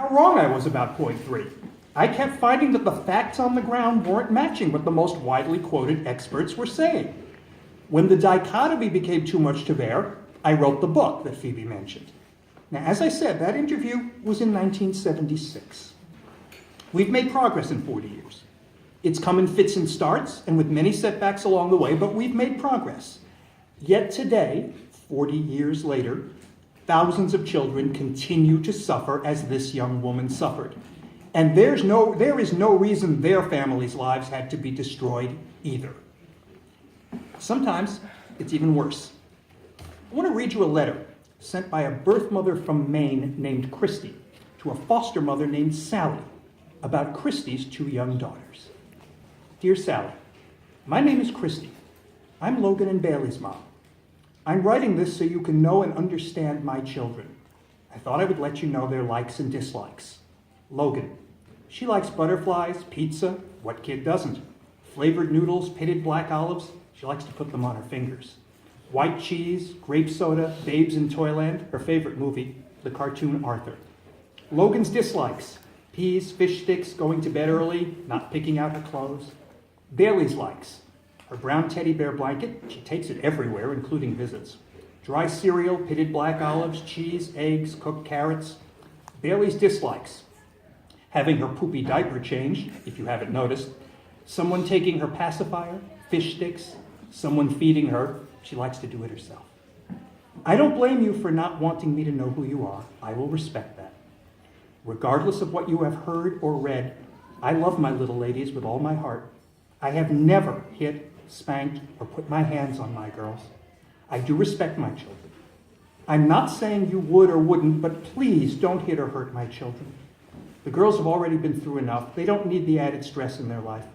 how wrong I was about point 3. I kept finding that the facts on the ground weren't matching what the most widely quoted experts were saying. When the dichotomy became too much to bear, I wrote the book that Phoebe mentioned. Now, as I said, that interview was in 1976. We've made progress in 40 years. It's come in fits and starts, and with many setbacks along the way, but we've made progress. Yet today, 40 years later, thousands of children continue to suffer as this young woman suffered. And there is no reason their families' lives had to be destroyed either. Sometimes it's even worse. I want to read you a letter sent by a birth mother from Maine named Christy to a foster mother named Sally about Christy's 2 young daughters. Dear Sally, my name is Christy. I'm Logan and Bailey's mom. I'm writing this so you can know and understand my children. I thought I would let you know their likes and dislikes. Logan, she likes butterflies, pizza, what kid doesn't? Flavored noodles, pitted black olives, she likes to put them on her fingers. White cheese, grape soda, Babes in Toyland, her favorite movie, the cartoon Arthur. Logan's dislikes, peas, fish sticks, going to bed early, not picking out her clothes. Bailey's likes, her brown teddy bear blanket, she takes it everywhere, including visits. Dry cereal, pitted black olives, cheese, eggs, cooked carrots. Bailey's dislikes, having her poopy diaper changed, if you haven't noticed. Someone taking her pacifier, fish sticks, someone feeding her. She likes to do it herself. I don't blame you for not wanting me to know who you are. I will respect that. Regardless of what you have heard or read, I love my little ladies with all my heart. I have never hit, spanked, or put my hands on my girls. I do respect my children. I'm not saying you would or wouldn't, but please don't hit or hurt my children. The girls have already been through enough. They don't need the added stress in their life.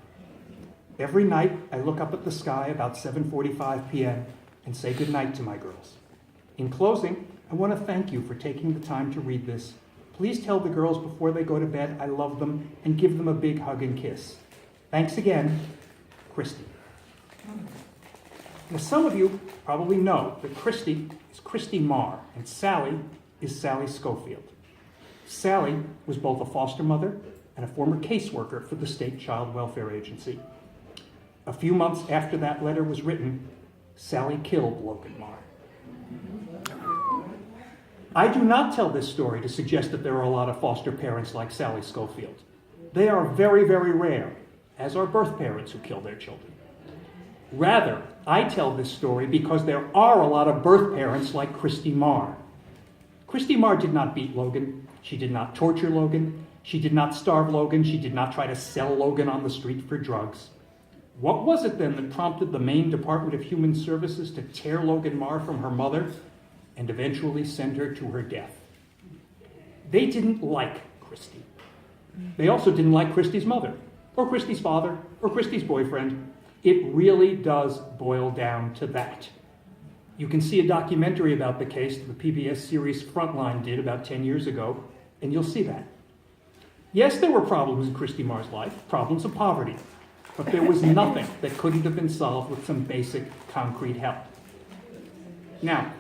Every night, I look up at the sky about 7:45 p.m. and say goodnight to my girls. In closing, I want to thank you for taking the time to read this. Please tell the girls before they go to bed I love them and give them a big hug and kiss. Thanks again, Christy. Now, some of you probably know that Christy is Christy Marr and Sally is Sally Schofield. Sally was both a foster mother and a former caseworker for the State Child Welfare Agency. A few months after that letter was written, Sally killed Logan Marr. I do not tell this story to suggest that there are a lot of foster parents like Sally Schofield. They are very, very rare, as are birth parents who kill their children. Rather, I tell this story because there are a lot of birth parents like Christy Marr. Christy Marr did not beat Logan. She did not torture Logan. She did not starve Logan. She did not try to sell Logan on the street for drugs. What was it then that prompted the Maine Department of Human Services to tear Logan Marr from her mother and eventually send her to her death? They didn't like Christy. They also didn't like Christy's mother, or Christy's father, or Christy's boyfriend. It really does boil down to that. You can see a documentary about the case that the PBS series Frontline did about 10 years ago, and you'll see that. Yes, there were problems in Christy Marr's life, problems of poverty, but there was nothing that couldn't have been solved with some basic, concrete help. Now,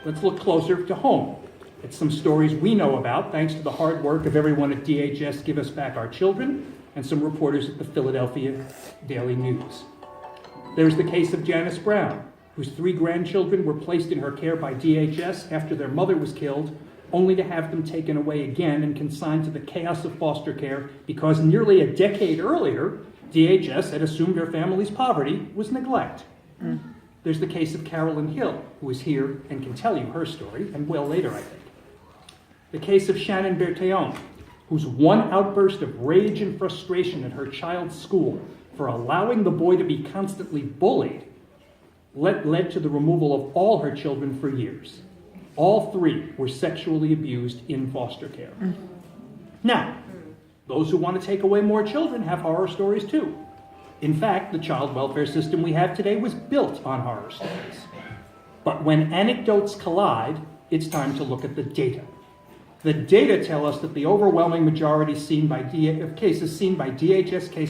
let's look closer to home at some stories we know about thanks to the hard work of everyone at DHS Give Us Back Our Children and some reporters at the Philadelphia Daily News. There's the case of Janice Brown, whose 3 grandchildren were placed in her care by DHS after their mother was killed, only to have them taken away again and consigned to the chaos of foster care because nearly a decade earlier, DHS had assumed her family's poverty was neglect. There's the case of Carolyn Hill, who is here and can tell you her story, and will later, I think. The case of Shannon Bertheon, whose one outburst of rage and frustration at her child's school for allowing the boy to be constantly bullied led to the removal of all her children for years. All 3 were sexually abused in foster care. Now, those who want to take away more children have horror stories too. In fact, the child welfare system we have today was built on horror stories. But when anecdotes collide, it's time to look at the data. The data tell us that the overwhelming majority of cases seen by DHS case